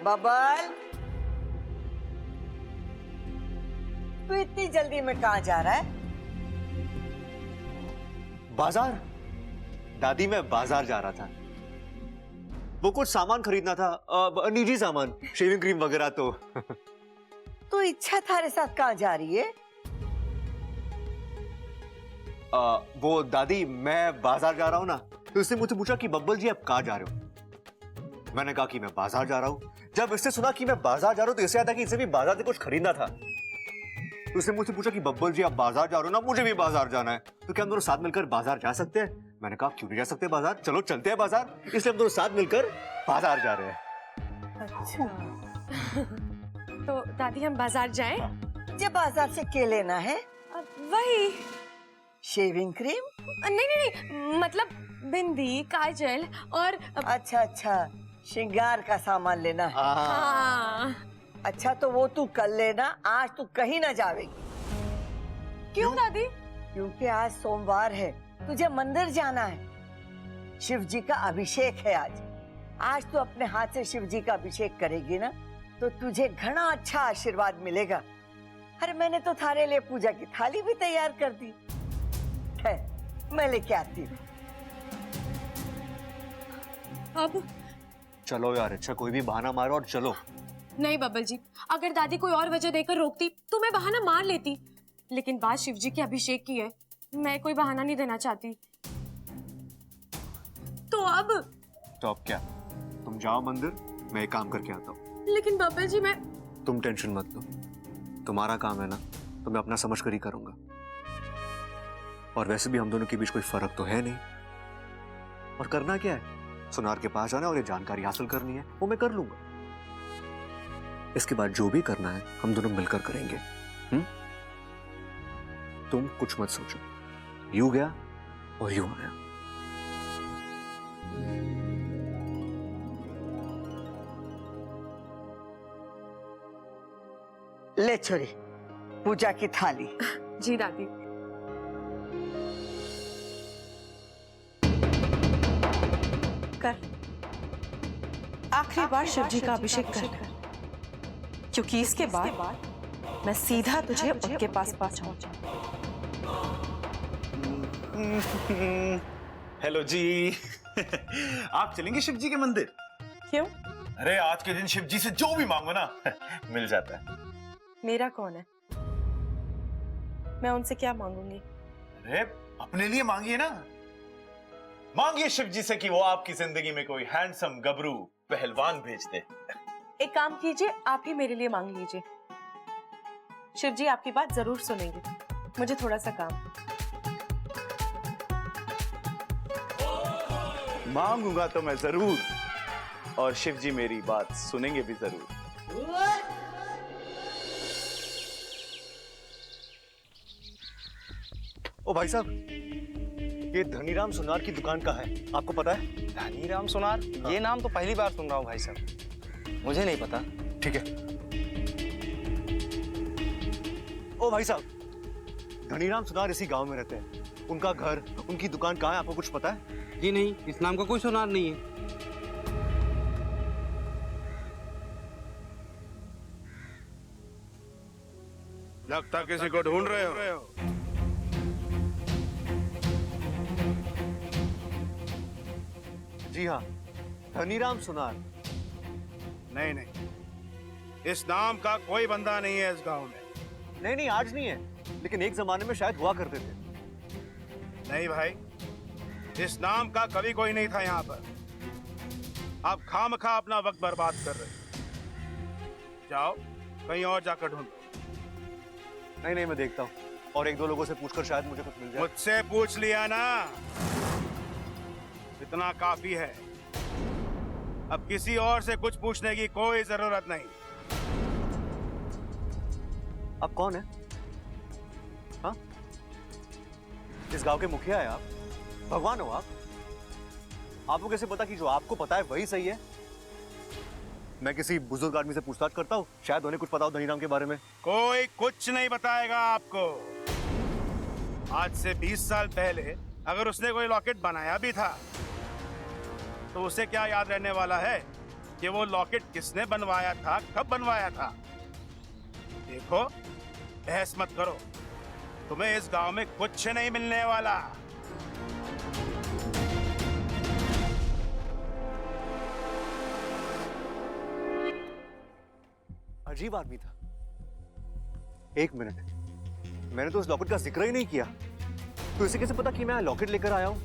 Bubble, तू इतनी जल्दी में कहाँ जा रहा है? बाजार। दादी मैं बाजार जा रहा था, वो कुछ सामान खरीदना था, निजी सामान, शेविंग क्रीम वगैरह। तू इच्छा थारे साथ कहाँ जा रही है? वो दादी मैं बाजार जा रहा हूँ ना, तो इसने मुझसे पूछा कि बब्बल जी आप कहाँ जा रहे हो। मैंने कहा कि मैं बाजार जा रहा हूँ। जब इसने सुना कि मैं बाजार जा रहा हूँ तो इसे याद था कि इसे भी बाजार से कुछ खरीदना था। तो उसने मुझसे पूछा कि बब्बल जी आप बाजार जा रहे हो ना, मुझे भी बाजार जाना है, तो क्या हम दोनों साथ मिलकर बाजार जा सकते हैं? मैंने कहा क्यों नहीं जा सकते बाजार, चलो चलते हैं बाजार। इसलिए हम दोनों साथ मिलकर बाजार जा रहे हैं। अच्छा। तो दादी हम बाजार जाएं? जब बाजार से क्या लेना है? वही शेविंग क्रीम? नहीं नहीं नहीं, मतलब बिंदी, काजल और अच्छा अच्छा, श्रृंगार का सामान लेना है। हाँ। अच्छा तो वो तू कल लेना, आज तू कहीं ना जावेगी। क्यों दादी? क्योंकि आज सोमवार है, तुझे मंदिर जाना है। शिव जी का अभिषेक है आज। आज तू अपने हाथ से शिव जी का अभिषेक करेगी ना, तो तुझे घना अच्छा आशीर्वाद मिलेगा। अरे मैंने तो थारे लिए पूजा की थाली भी तैयार कर दी है, मैं लेके आती हूँ। अब चलो यार, अच्छा कोई भी बहाना मारो और चलो। नहीं बब्बल जी, अगर दादी कोई और वजह देकर रोकती तो मैं बहाना मार लेती, लेकिन बात शिव जी के अभिषेक की है, मैं कोई बहाना नहीं देना चाहती। तो अब क्या, तुम जाओ मंदिर, मैं एक काम करके आता हूँ। लेकिन बब्बल जी मैं तुम टेंशन मत लो, तुम्हारा काम है ना, तो मैं अपना समझ कर ही करूंगा। और वैसे भी हम दोनों के बीच कोई फर्क तो है नहीं, और करना क्या है, सुनार के पास जाना और ये जानकारी हासिल करनी है, वो मैं कर लूंगा। इसके बाद जो भी करना है हम दोनों मिलकर करेंगे। तुम कुछ मत सोचो, यूं गया और यूं आया। ले छोरी, पूजा की थाली। जी दादी। कर आखिरी बार शिव जी का अभिषेक कर, क्योंकि इसके बाद मैं सीधा तुझे उनके पास पहुंचाऊंगा। हेलो जी। आप चलेंगे शिव जी के मंदिर? क्यों? अरे आज के दिन शिव जी से जो भी मांगो ना मिल जाता है। मेरा कौन है? मैं उनसे क्या मांगूंगी? अरे अपने लिए मांगिए ना, मांगिए शिव जी से कि वो आपकी जिंदगी में कोई हैंडसम गबरू पहलवान भेज दे। एक काम कीजिए, आप ही मेरे लिए मांग लीजिए। शिव जी आपकी बात जरूर सुनेंगे। मुझे थोड़ा सा काम। मांगूंगा तो मैं जरूर, और शिव जी मेरी बात सुनेंगे भी जरूर। ओ भाई साहब, ये धनीराम सुनार की दुकान का है, आपको पता है? धनीराम सुनार? ये नाम तो पहली बार सुन रहा हूँ भाई साहब, मुझे नहीं पता। ठीक है। ओ भाई साहब, धनीराम सुनार इसी गांव में रहते हैं। उनका घर, उनकी दुकान कहाँ है, आपको कुछ पता है? जी नहीं, इस नाम का कोई सुनार नहीं है। लगता किसी को ढूंढ रहे हो। जी हाँ, धनीराम सुनार। नहीं नहीं, इस नाम का कोई बंदा नहीं है इस गांव में। नहीं नहीं, आज नहीं है, लेकिन एक जमाने में शायद हुआ करते थे। नहीं भाई, इस नाम का कभी कोई नहीं था यहाँ पर। आप खामखा अपना वक्त बर्बाद कर रहे हो। जाओ कहीं और जाकर ढूंढो। नहीं नहीं, मैं देखता हूँ, और एक दो लोगों से पूछकर शायद मुझे कुछ मिल जाए। मुझसे पूछ लिया ना, इतना काफी है। अब किसी और से कुछ पूछने की कोई जरूरत नहीं। आप कौन है? हाँ? इस गांव के मुखिया है आप? भगवान हो आप? आपको कैसे पता कि जो आपको पता है वही सही है? मैं किसी बुजुर्ग आदमी से पूछताछ करता हूँ, शायद उन्हें कुछ पता हो धनीराम के बारे में। कोई कुछ नहीं बताएगा आपको। आज से 20 साल पहले अगर उसने कोई लॉकेट बनाया भी था तो उसे क्या याद रहने वाला है कि वो लॉकेट किसने बनवाया था, कब बनवाया था। देखो, बहस मत करो, तुम्हें इस गांव में कुछ नहीं मिलने वाला। अजीब आदमी था। एक मिनट, मैंने तो उस लॉकेट का जिक्र ही नहीं किया, तो इसे कैसे पता कि मैं लॉकेट लेकर आया हूं?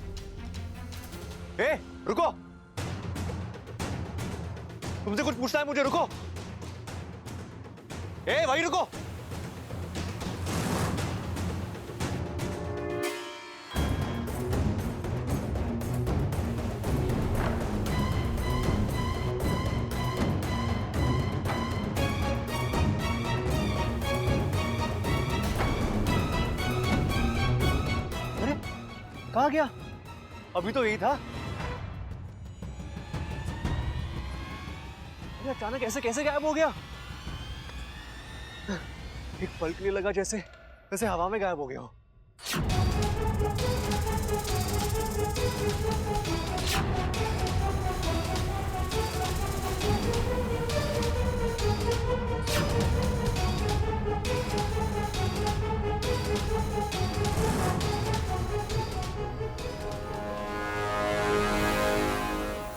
ए, रुको, तुमसे कुछ पूछना है मुझे, रुको। ए भाई रुको। अरे कहाँ गया? अभी तो यही था। अरे अचानक ऐसे कैसे गायब हो गया? एक पल के लिए लगा जैसे जैसे हवा में गायब हो गया हो।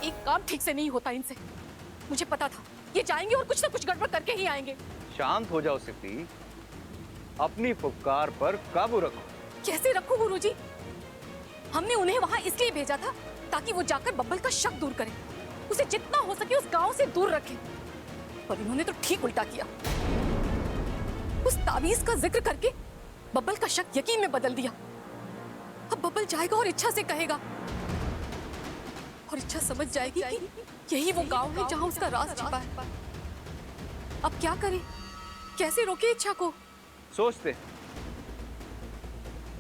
एक काम ठीक से नहीं होता इनसे। मुझे पता था ये जाएंगे और कुछ ना कुछ गड़बड़ करके ही आएंगे। शांत हो जाओ सिप्पी, अपनी फुफकार पर काबू रखो। कैसे रखूं गुरुजी? हमने उन्हें वहां इसलिए भेजा था ताकि वो जाकर बब्बल का शक दूर करें, उसे जितना हो सके उस गांव से दूर रखें। पर इन्होंने तो ठीक उल्टा किया। उस तावीज का जिक्र करके बब्बल का शक यकीन में बदल दिया। अब बब्बल जाएगा और इच्छा से कहेगा, और इच्छा समझ जाएगी कि यही वो गांव है जहां उसका राज छिपा है। अब क्या करें? कैसे रोके इच्छा को? सोचते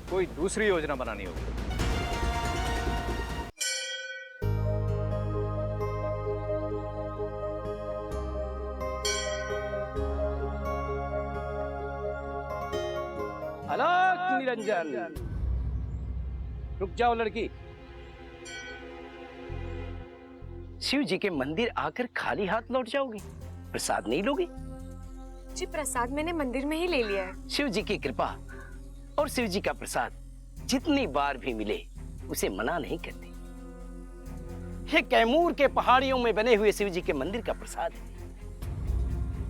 कोई दूसरी योजना बनानी होगी। अलग निरंजन, रुक जाओ लड़की। शिव जी के मंदिर आकर खाली हाथ लौट जाओगी? प्रसाद नहीं लोगी? जी प्रसाद मैंने मंदिर में ही ले लिया है। शिव जी की कृपा और शिव जी का प्रसाद जितनी बार भी मिले उसे मना नहीं करते। ये कैमूर के पहाड़ियों में बने हुए शिव जी के मंदिर का प्रसाद है।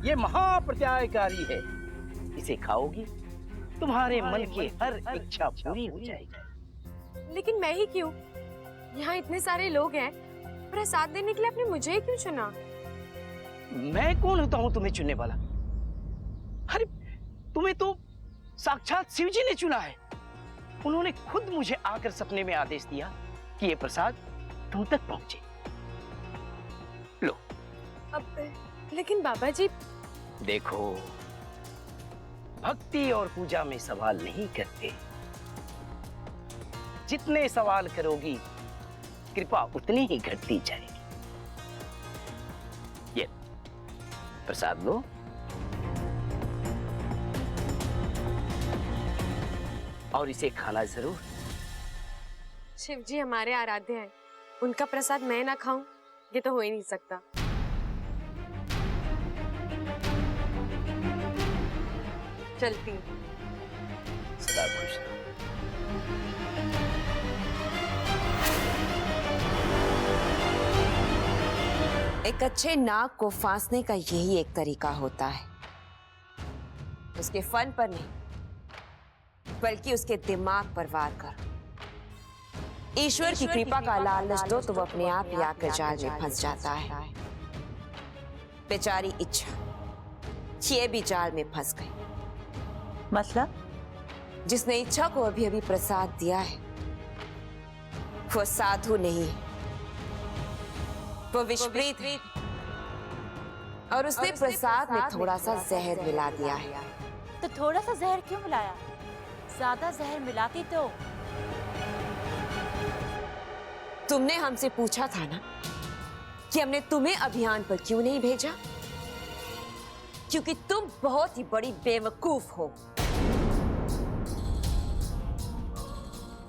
ये महाप्रत्यायकारी है। इसे खाओगी तुम्हारे मन की हर इच्छा पूरी हो जाएगी। लेकिन मैं ही क्यों? यहाँ इतने सारे लोग हैं, प्रसाद देने के लिए आपने मुझे ही क्यों चुना? मैं कौन होता हूँ तुम्हें चुनने वाला? अरे तुम्हें तो साक्षात शिव जी ने चुना है। उन्होंने खुद मुझे आकर सपने में आदेश दिया कि ये प्रसाद तुम तक पहुंचे। लो। अब लेकिन बाबा जी। देखो, भक्ति और पूजा में सवाल नहीं करते। जितने सवाल करोगी कृपा उतनी ही घटती जाएगी। ये प्रसाद लो। और इसे खाना जरूर। शिव जी हमारे आराध्य हैं, उनका प्रसाद मैं ना खाऊं ये तो हो ही नहीं सकता। चलती हूँ। सदा खुश रहो। एक अच्छे नाग को फांसने का यही एक तरीका होता है। उसके फन पर नहीं बल्कि उसके दिमाग पर वार कर। ईश्वर की कृपा का लालच दो तो वो अपने आप ही आकर जाल में फंस जाता है। बेचारी इच्छा ये भी जाल में फंस गई। मतलब? जिसने इच्छा को अभी अभी प्रसाद दिया है वो साधु नहीं, वो विषप्रीत है। और उसने प्रसाद में थोड़ा सा जहर मिला दिया है। तो थोड़ा सा जहर क्यों मिलाया? ज्यादा जहर मिलाती तो। तुमने हमसे पूछा था ना कि हमने तुम्हें अभियान पर क्यों नहीं भेजा? क्योंकि तुम बहुत ही बड़ी बेवकूफ हो।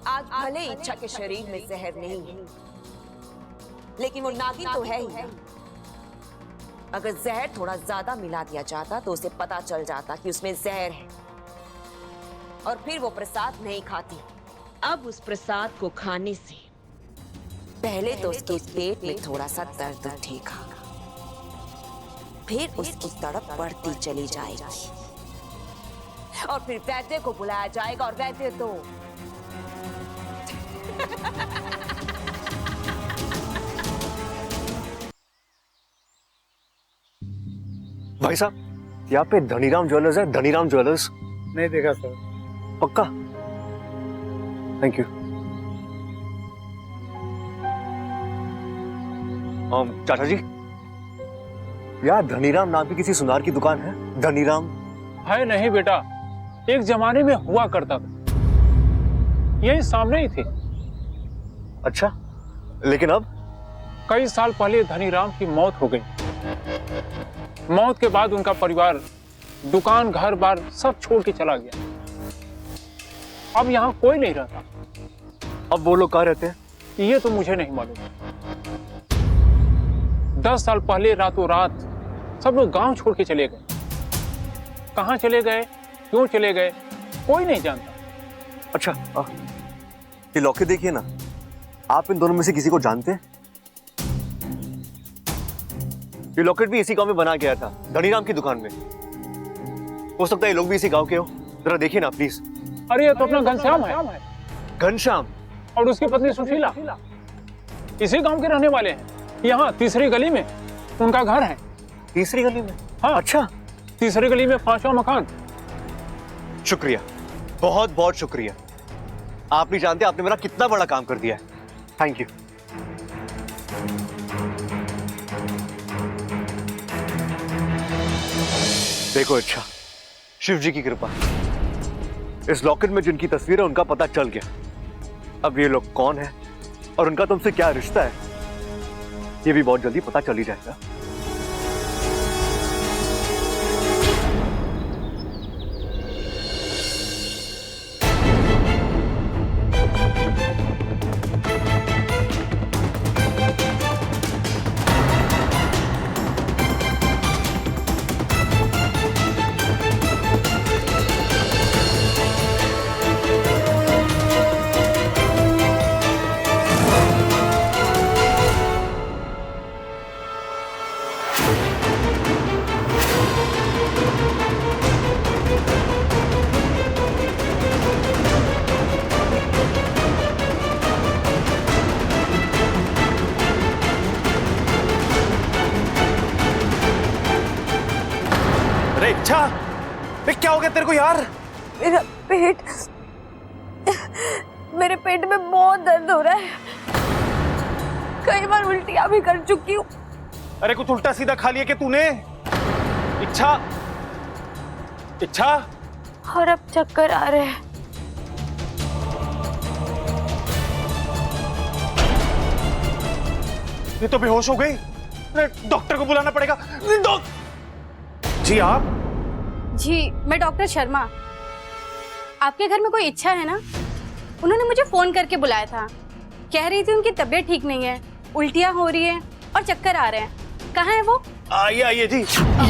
आज भले इच्छा के शरीर में जहर नहीं है, लेकिन वो नागिन तो है ही। अगर जहर थोड़ा ज्यादा मिला दिया जाता तो उसे पता चल जाता कि उसमें जहर है, और फिर वो प्रसाद नहीं खाती। अब उस प्रसाद को खाने से पहले तो उसके पेट में थोड़ा सा दर्द उठेगा, फिर उसकी तड़प बढ़ती चली जाएगी, और फिर वैद्य को बुलाया जाएगा, और वैद्य तो भाई साहब, यहाँ पे धनीराम ज्वेलर्स है, धनीराम ज्वेलर्स। नहीं देखा सर। पक्का? Thank you. चाचा जी, यार धनीराम नाम की किसी सुनार की दुकान है? धनीराम है नहीं बेटा, एक जमाने में हुआ करता था, यही सामने ही थी। अच्छा, लेकिन अब? कई साल पहले धनीराम की मौत हो गई। मौत के बाद उनका परिवार दुकान घर बार सब छोड़ के चला गया। अब यहाँ कोई नहीं रहता। अब वो लोग कहाँ रहते हैं? ये तो मुझे नहीं मालूम। 10 साल पहले रातों रात सब लोग गांव छोड़ के चले गए। कहाँ चले गए, क्यों चले गए, कोई नहीं जानता। अच्छा, ये लॉकेट देखिए ना, आप इन दोनों में से किसी को जानते हैं? ये लॉकेट भी इसी गांव में बना गया था, धनीराम की दुकान में। हो सकता है ये लोग भी इसी गांव के हो। जरा देखिए ना प्लीज। अरे ये तो अपना घनश्याम है। घनश्याम और उसकी पत्नी सुशीला इसी गांव के रहने वाले हैं। यहाँ तीसरी गली में उनका घर है। तीसरी गली में? हाँ। अच्छा, तीसरी गली में 5वां मकान। शुक्रिया, बहुत बहुत शुक्रिया। आप नहीं जानते आपने मेरा कितना बड़ा काम कर दिया है। Thank you. देखो, अच्छा, शिव जी की कृपा, इस लॉकेट में जिनकी तस्वीर है उनका पता चल गया। अब ये लोग कौन है और उनका तुमसे क्या रिश्ता है, ये भी बहुत जल्दी पता चल ही जाएगा। अच्छा, क्या हो गया तेरे को यार? मेरा पेट, मेरे पेट में बहुत दर्द हो रहा है। कई बार उल्टियां भी कर चुकी हूँ। अरे कुछ उल्टा सीधा खा लिया क्या तूने? इच्छा, इच्छा। और अब चक्कर आ रहे हैं। ये तो बेहोश हो गई। डॉक्टर को बुलाना पड़ेगा। जी आप? जी, मैं डॉक्टर शर्मा। आपके घर में कोई इच्छा है ना? उन्होंने मुझे फोन करके बुलाया था। कह रही थी उनकी तबीयत ठीक नहीं है, उल्टियां हो रही है और चक्कर आ रहे हैं। कहाँ है वो? आइए आइए जी।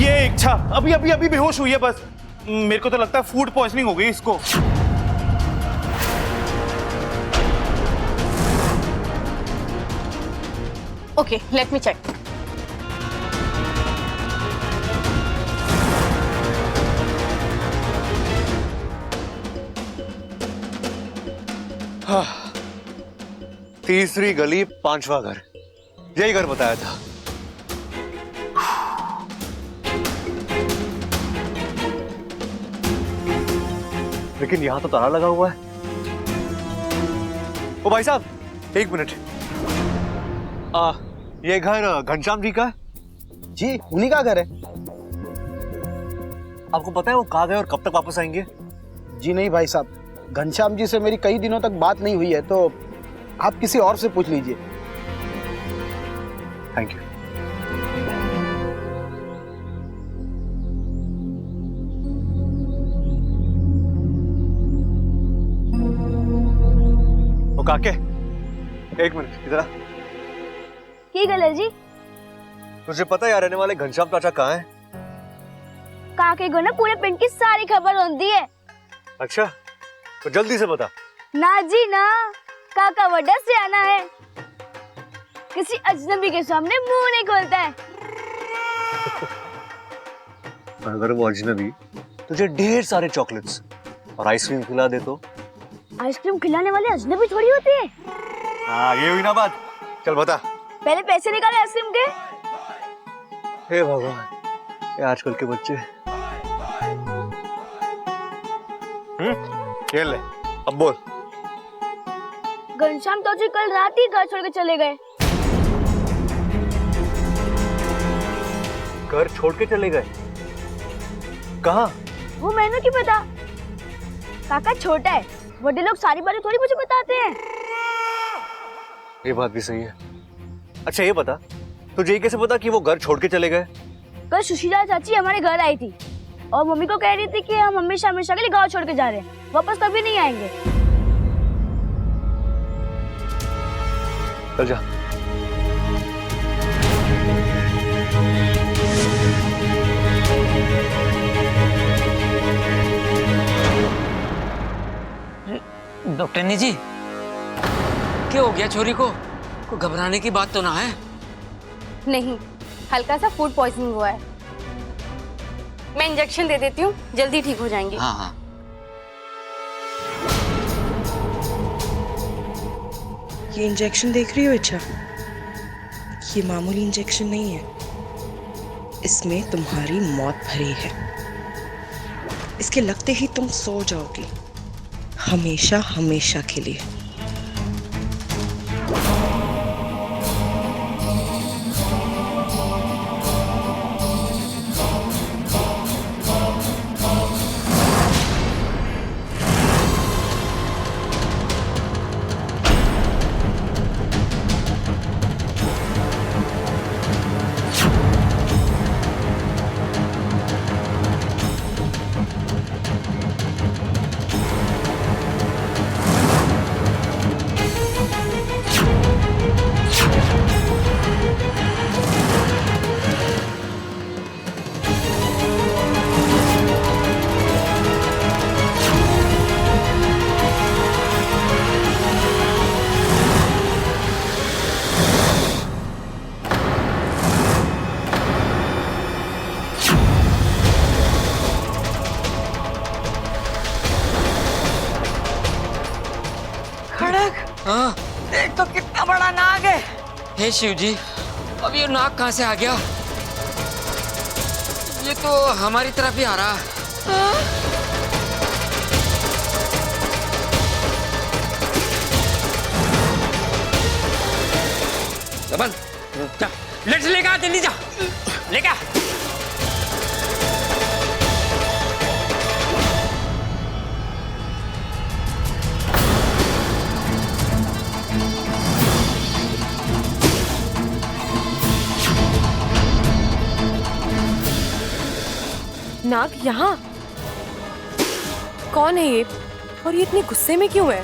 ये इच्छा अभी अभी अभी बेहोश हुई है बस। मेरे को तो लगता है फूड पॉइजनिंग हो गई इसको। Okay, let me check. तीसरी गली 5वां घर, यही घर बताया था। लेकिन यहां तो ताला लगा हुआ है। ओ भाई साहब, एक मिनट। ये घर घनश्याम जी का है? जी, उन्हीं का घर है। आपको पता है वो कहाँ गए और कब तक वापस आएंगे? जी नहीं भाई साहब, घनश्याम जी से मेरी कई दिनों तक बात नहीं हुई है, तो आप किसी और से पूछ लीजिए। Thank you. काके, एक मिनट इधर आ। की गल है जी? तुझे पता है यार रहने वाले घनश्याम चाचा कहाँ हैं? काके को ना पूरे पिंड की सारी खबर होती है। अच्छा, तो जल्दी से बता। ना जी ना, काका बड़ा सियाना है, किसी अजनबी के सामने मुंह नहीं खोलता है। अगर वो अजनबी तुझे ढेर सारे चॉकलेट्स और आइसक्रीम खिला दे तो? आइसक्रीम खिलाने वाले अजनबी थोड़ी होते हैं। हाँ, ये हुई ना बात। चल बता। पहले पैसे निकाले आइसक्रीम के। हे भगवान, ये आजकल के बच्चे। ये ले, अब बोल। घनश्याम तो जी कल रात ही घर छोड़ के चले गए। घर छोड़ के चले गए? कहाँ? वो मैंने क्यों पता? काका छोटा है, बड़े लोग सारी बातें थोड़ी मुझे बताते हैं। ये बात भी सही है। अच्छा ये बता, तुझे कैसे पता कि वो घर छोड़ के चले गए? कल सुशीला चाची हमारे घर आई थी और मम्मी को कह रही थी कि हम हमेशा हमेशा के लिए गांव छोड़ के जा रहे हैं, वापस कभी नहीं आएंगे। चल जा। डॉक्टरनी जी, क्या हो गया छोरी को? कोई घबराने की बात तो ना है? नहीं, हल्का सा फूड पॉइजनिंग हुआ है। मैं इंजेक्शन दे देती हूँ, जल्दी ठीक हो जाएंगे। हाँ हाँ। ये इंजेक्शन देख रही हो? अच्छा, ये मामूली इंजेक्शन नहीं है, इसमें तुम्हारी मौत भरी है। इसके लगते ही तुम सो जाओगी, हमेशा हमेशा के लिए। हाँ? देख तो कितना बड़ा नाग है। हे शिव जी, अब ये नाग कहाँ से आ गया? ये तो हमारी तरफ ही आ रहा है। दबन, जा, लेट से लेकर आ, जल्दी जा, लेकर आ। नाग यहाँ? कौन है ये और ये इतने गुस्से में क्यों है?